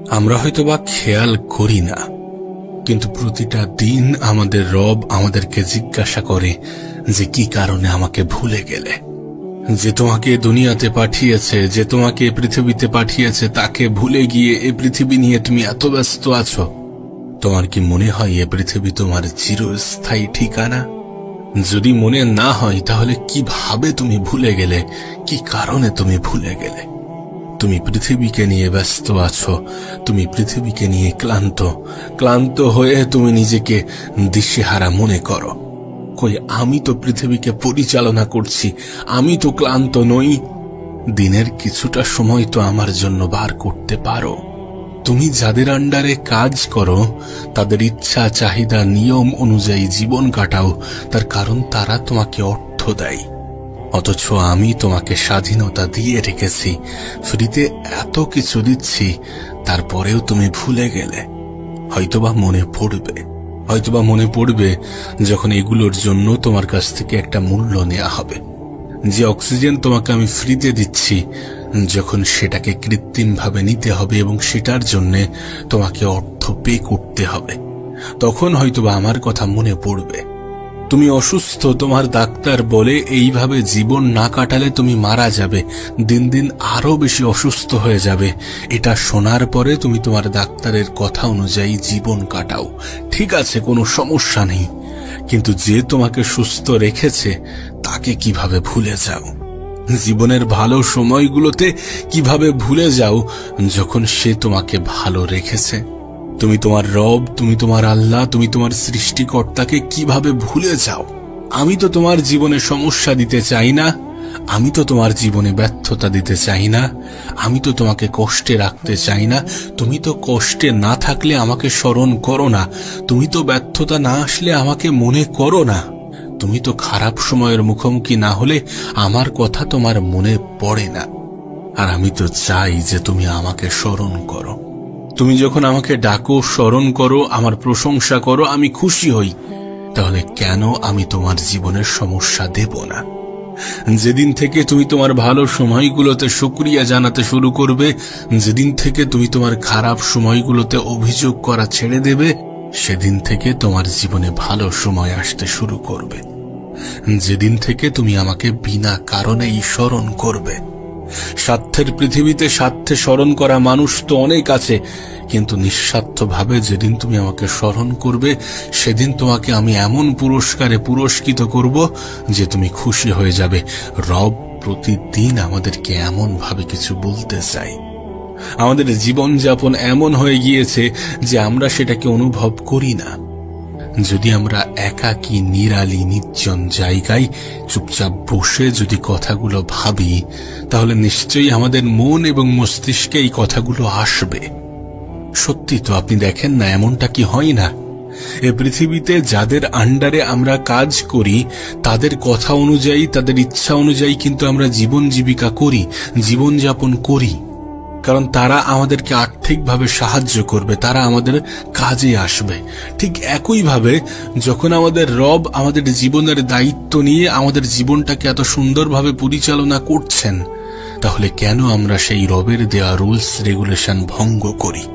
আমরা হয়তোবা খেয়াল করি না, কিন্তু প্রতিটা দিন আমাদের রব আমাদেরকে জিজ্ঞাসা করে যে কি কারণে আমাকে ভুলে গেলে। যে তোমাকে দুনিয়াতে পাঠিয়েছে, যে তোমাকে পৃথিবীতে পাঠিয়েছে, তাকে ভুলে গিয়ে এ পৃথিবী নিয়ে তুমি এত ব্যস্ত আছো। তোমার কি মনে হয় এ পৃথিবী তোমার চিরস্থায়ী ঠিকানা? যদি মনে না হয় তাহলে কিভাবে তুমি ভুলে গেলে? কি কারণে তুমি ভুলে গেলে? তুমি পৃথিবীকে নিয়ে ব্যস্ত আছো, তুমি পৃথিবীকে নিয়ে ক্লান্ত হয়ে তুমি নিজেকে দিশেহারা মনে করো। কই, আমি তো পৃথিবীকে পরিচালনা করছি, আমি তো ক্লান্ত নই। দিনের কিছুটা সময় তো আমার জন্য বার করতে পারো। তুমি যাদের আন্ডারে কাজ করো তাদের ইচ্ছা, চাহিদা, নিয়ম অনুযায়ী জীবন কাটাও, তার কারণ তারা তোমাকে অর্থ দেয়। অথচ আমি তোমাকে স্বাধীনতা দিয়ে রেখেছি, ফ্রিতে এত কিছু দিচ্ছি, তারপরেও তুমি ভুলে গেলে। হয়তোবা মনে পড়বে যখন এগুলোর জন্য তোমার কাছ থেকে একটা মূল্য নেওয়া হবে। যে অক্সিজেন তোমাকে আমি ফ্রিতে দিচ্ছি, যখন সেটাকে কৃত্রিমভাবে নিতে হবে এবং সেটার জন্য তোমাকে অর্থ পে করতে হবে, তখন হয়তোবা আমার কথা মনে পড়বে। তুমি অসুস্থ, তোমার ডাক্তার বলে এইভাবে জীবন না কাটালে তুমি মারা যাবে, দিন দিন আরো বেশি অসুস্থ হয়ে যাবে। এটা শোনার পরে তুমি তোমার ডাক্তারের কথা অনুযায়ী জীবন কাটাও। ঠিক আছে, কোনো সমস্যা নেই, কিন্তু যে তোমাকে সুস্থ রেখেছে তাকে কিভাবে ভুলে যাও? জীবনের ভালো সময়গুলোতে কিভাবে ভুলে যাও যখন সে তোমাকে ভালো রেখেছে? তুমি তোমার রব, তুমি তোমার আল্লাহ, তুমি তোমার সৃষ্টিকর্তাকে কিভাবে ভুলে যাও? আমি তো তোমার জীবনে সমস্যা দিতে চাই না, আমি তো তোমার জীবনে ব্যর্থতা দিতে চাই না, আমি তো তোমাকে কষ্টে রাখতে চাই না। তুমি তো কষ্টে না থাকলে আমাকে স্মরণ করো না, তুমি তো ব্যর্থতা না আসলে আমাকে মনে করো না, তুমি তো খারাপ সময়ের মুখোমুখি না হলে আমার কথা তোমার মনে পড়ে না। আর আমি তো চাই যে তুমি আমাকে স্মরণ করো। তুমি যখন আমাকে ডাকো, স্মরণ করো, আমার প্রশংসা করো, আমি খুশি হই। তাহলে কেন আমি তোমার জীবনের সমস্যা দেব না? যেদিন থেকে তুমি তোমার ভালো সময়গুলোতে শুকরিয়া জানাতে শুরু করবে, যেদিন থেকে তুমি তোমার খারাপ সময়গুলোতে অভিযোগ করা ছেড়ে দেবে, সেদিন থেকে তোমার জীবনে ভালো সময় আসতে শুরু করবে। যেদিন থেকে তুমি আমাকে বিনা কারণেই স্মরণ করবে। স্বার্থের পৃথিবীতে স্বার্থে স্মরণ করা মানুষ তো অনেক আছে, কিন্তু নিঃস্বার্থভাবে যেদিন তুমি আমাকে স্মরণ করবে, সেদিন তোমাকে আমি এমন পুরস্কারে পুরস্কৃত করব যে তুমি খুশি হয়ে যাবে। রব প্রতিদিন আমাদেরকে এমন ভাবে কিছু বলতে চাই। আমাদের জীবনযাপন এমন হয়ে গিয়েছে যে আমরা সেটাকে অনুভব করি না। যদি আমরা একাকী, নিরালি, নির্জন জায়গায় চুপচাপ বসে যদি কথাগুলো ভাবি, তাহলে নিশ্চয়ই আমাদের মন এবং মস্তিষ্কে এই কথাগুলো আসবে। সত্যি তো, আপনি দেখেন না, এমনটা কি হয় না? এ পৃথিবীতে যাদের আন্ডারে আমরা কাজ করি, তাদের কথা অনুযায়ী, তাদের ইচ্ছা অনুযায়ী কিন্তু আমরা জীবন জীবিকা করি, জীবনযাপন করি। কারণ তারা আমাদেরকে আর্থিকভাবে সাহায্য করবে, তারা আমাদের কাজে আসবে। ঠিক একইভাবে যখন আমাদের রব আমাদের জীবনের দায়িত্ব নিয়ে আমাদের জীবনটাকে এত সুন্দরভাবে পরিচালনা করছেন, তাহলে কেন আমরা সেই রবের দেওয়া রুলস রেগুলেশন ভঙ্গ করি?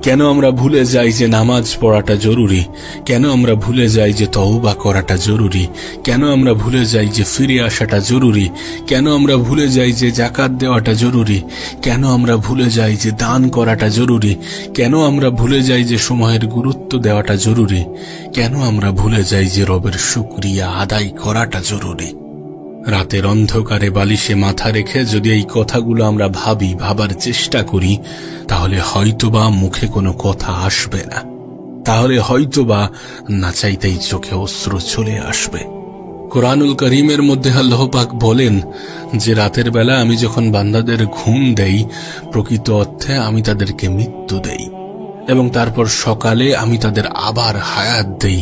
কেন আমরা ভুলে যাই যে নামাজ পড়াটা জরুরি? কেন আমরা ভুলে যাই যে তওবা করাটা জরুরি? কেন আমরা ভুলে যাই যে ফিরে আসাটা জরুরি? কেন আমরা ভুলে যাই যে যাকাত দেওয়াটা জরুরি? কেন আমরা ভুলে যাই যে দান করাটা জরুরি? কেন আমরা ভুলে যাই যে সময়ের গুরুত্ব দেওয়াটা জরুরি? কেন আমরা ভুলে যাই যে রবের শুকরিয়া আদায় করাটা জরুরি? রাতের অন্ধকারে বালিশে মাথা রেখে যদি এই কথাগুলো আমরা ভাবার চেষ্টা করি, তাহলে হয়তোবা মুখে কোনো কথা আসবে না, তাহলে হয়তোবা না চাইতেই চোখে অশ্রু চলে আসবে। কোরআনুল করিমের মধ্যে আল্লাহ পাক বলেন যে রাতের বেলা আমি যখন বান্দাদের ঘুম দেই, প্রকৃত অর্থে আমি তাদেরকে মৃত্যু দেই, এবং তারপর সকালে আমি তাদের আবার হায়াত দেই।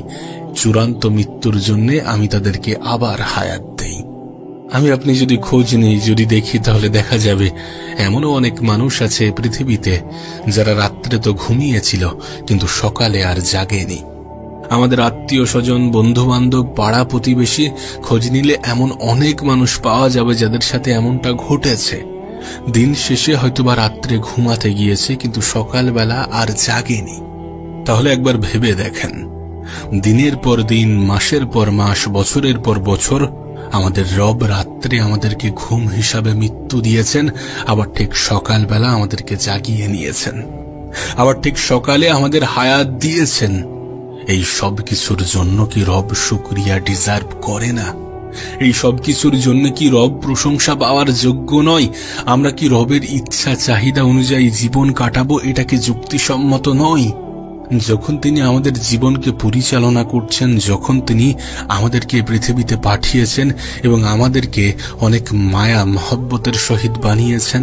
চূড়ান্ত মৃত্যুর জন্য আমি তাদেরকে আবার হায়াত দেই। আমি আপনি যদি খোঁজ নেই, যদি দেখি, তাহলে দেখা যাবে এমনও অনেক মানুষ আছে পৃথিবীতে যারা রাত্রে তো ঘুমিয়েছিল কিন্তু সকালে আর জাগেনি। আমাদের আত্মীয় স্বজন, বন্ধু বান্ধব, পাড়া প্রতিবেশী খোঁজ নিলে এমন অনেক মানুষ পাওয়া যাবে যাদের সাথে এমনটা ঘটেছে। দিন শেষে হয়তোবা রাত্রে ঘুমাতে গিয়েছে, কিন্তু সকালবেলা আর জাগেনি। তাহলে একবার ভেবে দেখেন, দিনের পর দিন, মাসের পর মাস, বছরের পর বছর আমাদের রব রাত্রে আমাদেরকে ঘুম হিসাবে মৃত্যু দিয়েছেন, আবার ঠিক সকালবেলা আমাদেরকে জাগিয়ে নিয়েছেন, আবার ঠিক সকালে আমাদের হায়াত দিয়েছেন। এই সব কিছুর জন্য কি রব শুকরিয়া ডিজার্ভ করে না? এই সব কিছুর জন্য কি রব প্রশংসা পাওয়ার যোগ্য নয়? আমরা কি রবের ইচ্ছা চাহিদা অনুযায়ী জীবন কাটাবো? এটা কি যুক্তিসম্মত নয়? যখন তিনি আমাদের জীবনকে পরিচালনা করছেন, যখন তিনি আমাদেরকে পৃথিবীতে পাঠিয়েছেন এবং আমাদেরকে অনেক মায়া মহব্বতের সহিত বানিয়েছেন,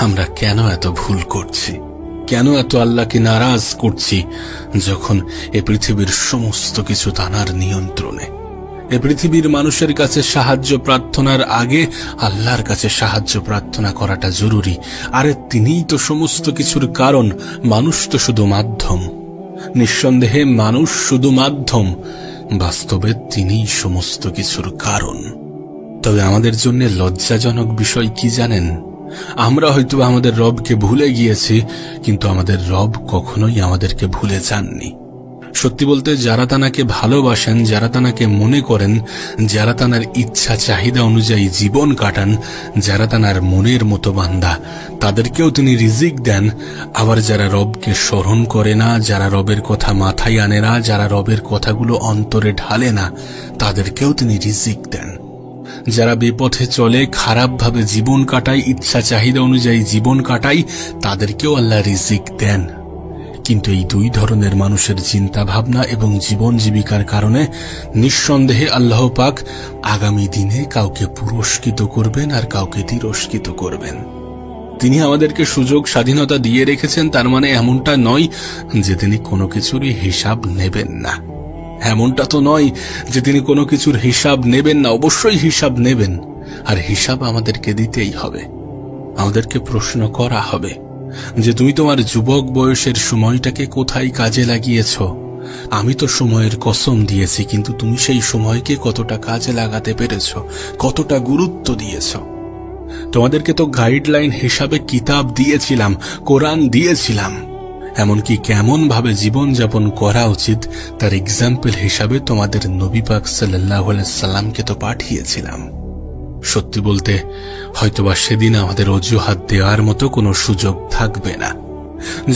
আমরা কেন এত ভুল করছি? কেন এত আল্লাহকে নারাজ করছি, যখন এ পৃথিবীর সমস্ত কিছু তানার নিয়ন্ত্রণে? এ পৃথিবীর মানুষের কাছে সাহায্য প্রার্থনার আগে আল্লাহর কাছে সাহায্য প্রার্থনা করাটা জরুরি। আরে তিনিই তো সমস্ত কিছুর কারণ, মানুষ তো শুধু মাধ্যম। নিঃসন্দেহে মানুষ শুধু মাধ্যম, বাস্তবে তিনিই সমস্ত কিছুর কারণ। তবে আমাদের জন্য লজ্জাজনক বিষয় কি জানেন? আমরা হয়তো আমাদের রবকে ভুলে গিয়েছি, কিন্তু আমাদের রব কখনোই আমাদেরকে ভুলে যাননি। সত্যি বলতে, যারা তানাকে ভালোবাসেন, যারা তানাকে মনে করেন, যারা তানার ইচ্ছা চাহিদা অনুযায়ী জীবন কাটান, যারা তানার মনের মতো বান্দা, তাদেরকেও তিনি রিজিক দেন। আবার যারা রবকে স্মরণ করে না, যারা রবের কথা মাথায় আনে না, যারা রবের কথাগুলো অন্তরে ঢালে না, তাদেরকেও তিনি রিজিক দেন। যারা বেপথে চলে, খারাপভাবে জীবন কাটায়, ইচ্ছা চাহিদা অনুযায়ী জীবন কাটায়, তাদেরকেও আল্লাহ রিজিক দেন। কিন্তু এই দুই ধরনের মানুষের চিন্তা ভাবনা এবং জীবন জীবিকার কারণে নিঃসন্দেহে আল্লাহ পাক আগামী দিনে কাউকে পুরস্কৃত করবেন আর কাউকে তিরস্কৃত করবেন। তিনি আমাদেরকে সুযোগ স্বাধীনতা দিয়ে রেখেছেন, তার মানে এমনটা নয় যে তিনি কোনো কিছুরই হিসাব নেবেন না। এমনটা তো নয় যে তিনি কোনো কিছুর হিসাব নেবেন না, অবশ্যই হিসাব নেবেন। আর হিসাব আমাদেরকে দিতেই হবে, আমাদেরকে প্রশ্ন করা হবে যে তুমি তোমার যুবক বয়সের সময়টাকে কোথায় কাজে লাগিয়েছ? আমি তো সময়ের কসম দিয়েছি, কিন্তু তুমি সেই সময়কে কতটা কাজে লাগাতে পেরেছ, কতটা গুরুত্ব দিয়েছ? তোমাদেরকে তো গাইডলাইন হিসাবে কিতাব দিয়েছিলাম, কোরআন দিয়েছিলাম, এমনকি কেমন ভাবে জীবনযাপন করা উচিত তার এক্সাম্পল হিসাবে তোমাদের নবী পাক সাল্লাল্লাহু আলাইহি সাল্লামকে তো পাঠিয়েছিলাম। সত্যি বলতে, হয়তোবা সেদিন আমাদের অজুহাত দেওয়ার মতো কোনো সুযোগ থাকবে না।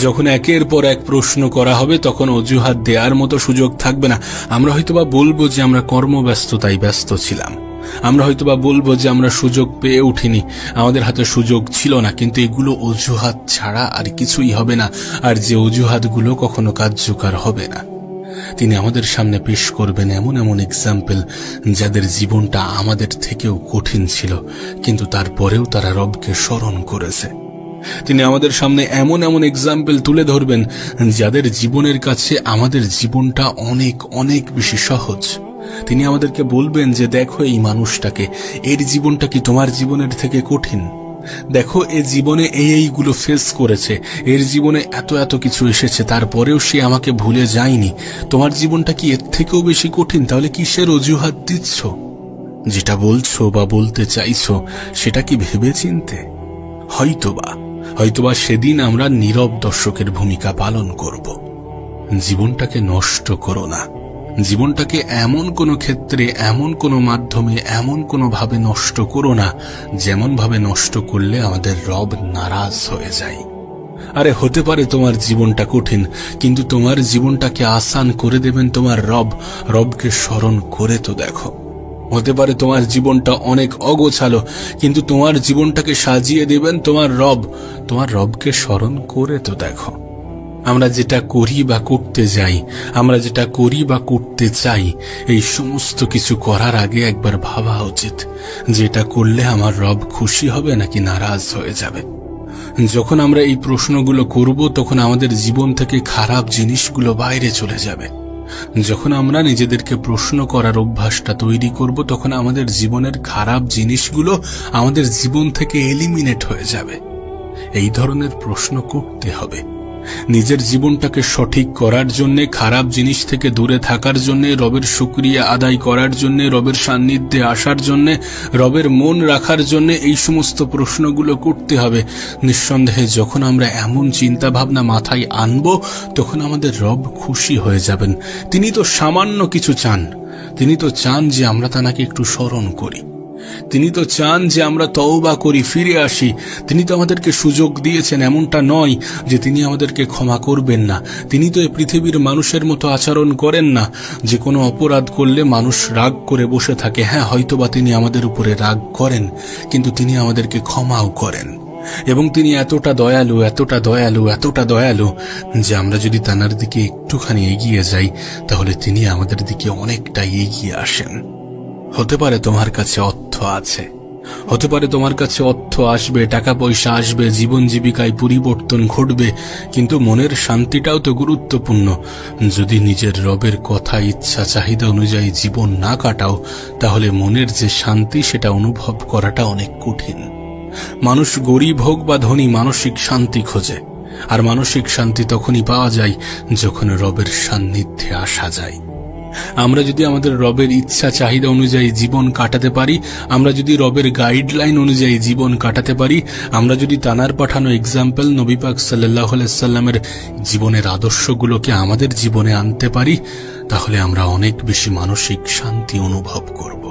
যখন একের পর এক প্রশ্ন করা হবে, তখন অজুহাত দেওয়ার মতো সুযোগ থাকবে না। আমরা হয়তোবা বলবো যে আমরা কর্মব্যস্ততায় ব্যস্ত ছিলাম, আমরা হয়তোবা বলবো যে আমরা সুযোগ পেয়ে উঠিনি, আমাদের হাতে সুযোগ ছিল না। কিন্তু এগুলো অজুহাত ছাড়া আর কিছুই হবে না, আর যে অজুহাতগুলো কখনো কার্যকর হবে না। তিনি আমাদের সামনে পেশ করবেন এমন এমন এক্সাম্পল, যাদের জীবনটা আমাদের থেকেও কঠিন ছিল, কিন্তু তারপরেও তারা রবকে স্মরণ করেছে। তিনি আমাদের সামনে এমন এমন এক্সাম্পল তুলে ধরবেন, যাদের জীবনের কাছে আমাদের জীবনটা অনেক অনেক বেশি সহজ। তিনি আমাদেরকে বলবেন যে দেখো এই মানুষটাকে, এর জীবনটা কি তোমার জীবনের থেকে কঠিন? দেখো এ জীবনে এইগুলো ফেস করেছে, এর জীবনে এত এত কিছু এসেছে, তারপরেও সে আমাকে ভুলে যায়নি। তোমার জীবনটা কি এর থেকেও বেশি কঠিন? তাহলে কিসের অজুহাত দিচ্ছ? যেটা বলছো বা বলতে চাইছো সেটা কি ভেবে চিনতে? হয়তোবা সেদিন আমরা নীরব দর্শকের ভূমিকা পালন করব। জীবনটাকে নষ্ট করো না, জীবনটাকে এমন কোনো ক্ষেত্রে, এমন কোনো মাধ্যমে, এমন কোনো ভাবে নষ্ট করো না যেমন ভাবে নষ্ট করলে আমাদের রব নারাজ হয়ে যায়। আরে হতে পারে তোমার জীবনটা কঠিন, কিন্তু তোমার জীবনটাকে আসান করে দেবেন তোমার রব। রবকে স্মরণ করে তো দেখো। হতে পারে তোমার জীবনটা অনেক অগোছালো, কিন্তু তোমার জীবনটাকে সাজিয়ে দেবেন তোমার রব। তোমার রবকে স্মরণ করে তো দেখো। আমরা যেটা করি বা করতে যাই, আমরা যেটা করি বা করতে চাই, এই সমস্ত কিছু করার আগে একবার ভাবা উচিত যেটা করলে আমার রব খুশি হবে নাকি নারাজ হয়ে যাবে। যখন আমরা এই প্রশ্নগুলো করব, তখন আমাদের জীবন থেকে খারাপ জিনিসগুলো বাইরে চলে যাবে। যখন আমরা নিজেদেরকে প্রশ্ন করার অভ্যাসটা তৈরি করব, তখন আমাদের জীবনের খারাপ জিনিসগুলো আমাদের জীবন থেকে এলিমিনেট হয়ে যাবে। এই ধরনের প্রশ্ন করতে হবে। নিজের জীবনটাকে সঠিক করার জন্য, খারাপ জিনিস থেকে দূরে থাকার জন্য, রবের শুকরিয়া আদায় করার জন্য, রবের সান্নিধ্যে আসার জন্য, রবের মন রাখার জন্য এই সমস্ত প্রশ্নগুলো করতে হবে। নিঃসন্দেহে যখন আমরা এমন চিন্তা ভাবনা মাথায় আনব, তখন আমাদের রব খুশি হয়ে যাবেন। তিনি তো সামান্য কিছু চান, তিনি তো চান যে আমরা তাকে একটু স্মরণ করি, তিনি তো চান যে আমরা তওবা করি, ফিরে আসি। তিনি তো আমাদেরকে সুযোগ দিয়েছেন, এমনটা নয় যে তিনি আমাদেরকে ক্ষমা করবেন না। তিনি তো এই পৃথিবীর মানুষের মতো আচরণ করেন না, যে কোনো অপরাধ করলে মানুষ রাগ করে বসে থাকে। হ্যাঁ, হয়তোবা তিনি আমাদের উপরে রাগ করেন, কিন্তু তিনি আমাদেরকে ক্ষমাও করেন। এবং তিনি এতটা দয়ালু, এতটা দয়ালু, এতটা দয়ালু যে আমরা যদি তাঁর দিকে একটুখানি এগিয়ে যাই, তাহলে তিনি আমাদের দিকে অনেকটা এগিয়ে আসেন। হতে পারে তোমার কাছে অর্থ আছে, হতে পারে তোমার কাছে অর্থ আসবে, টাকা পয়সা আসবে, জীবন জীবিকায় পরিবর্তন ঘটবে, কিন্তু মনের শান্তিটাও তো গুরুত্বপূর্ণ। যদি নিজের রবের কথা, ইচ্ছা, চাহিদা অনুযায়ী জীবন না কাটাও, তাহলে মনের যে শান্তি সেটা অনুভব করাটা অনেক কঠিন। মানুষ গরিব হোক বা ধনী, মানসিক শান্তি খোঁজে, আর মানসিক শান্তি তখনই পাওয়া যায় যখন রবের সান্নিধ্যে আসা যায়। আমরা যদি আমাদের রবের ইচ্ছা চাহিদা অনুযায়ী জীবন কাটাতে পারি, আমরা যদি রবের গাইডলাইন অনুযায়ী জীবন কাটাতে পারি, আমরা যদি তানার পাঠানো এক্সাম্পল নবী পাক সাল্লাল্লাহু আলাইহি সাল্লামের জীবনের আদর্শগুলোকে আমাদের জীবনে আনতে পারি, তাহলে আমরা অনেক বেশি মানসিক শান্তি অনুভব করব।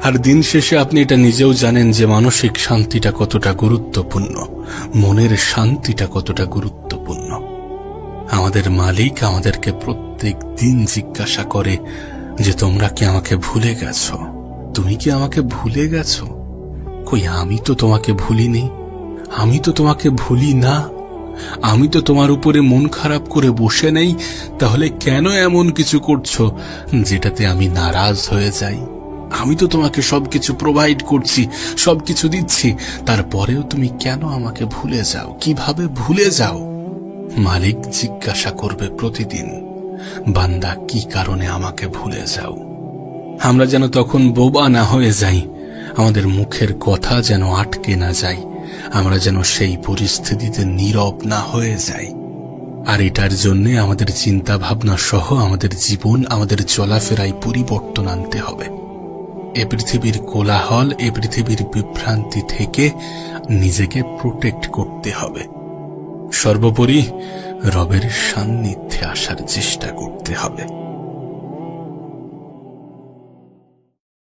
আর দিন শেষে আপনি এটা নিজেও জানেন যে মানসিক শান্তিটা কতটা গুরুত্বপূর্ণ, মনের শান্তিটা কতটা গুরুত্বপূর্ণ। আমাদের মালিক আমাদেরকে প্রত্যেক দিন জিজ্ঞাসা করে যে তোমরা কি আমাকে ভুলে গেছো? তুমি কি আমাকে ভুলে গেছো? কই, আমি তো তোমাকে ভুলিনি, আমি তো তোমাকে ভুলি না, আমি তো তোমার উপরে মন খারাপ করে বসে নেই। তাহলে কেন এমন কিছু করছো যেটাতে আমি নারাজ হয়ে যাই? আমি তো তোমাকে সবকিছু প্রোভাইড করছি, সবকিছু দিচ্ছি, তারপরেও তুমি কেন আমাকে ভুলে যাও? কিভাবে ভুলে যাও? মালিক জিজ্ঞাসা করবে প্রতিদিন, বান্দা কি কারণে আমাকে ভুলে যাও? আমরা যেন তখন বোবা না হয়ে যাই, আমাদের মুখের কথা যেন আটকে না যায়, আমরা যেন সেই পরিস্থিতিতে নীরব না হয়ে যাই। আর এটার জন্য আমাদের চিন্তা ভাবনা সহ আমাদের জীবন, আমাদের চলাফেরায় পরিবর্তন আনতে হবে। এ পৃথিবীর কোলাহল, এ পৃথিবীর বিভ্রান্তি থেকে নিজেকে প্রোটেক্ট করতে হবে। সর্বোপরি রবের সান্নিধ্যে আসার চেষ্টা করতে হবে।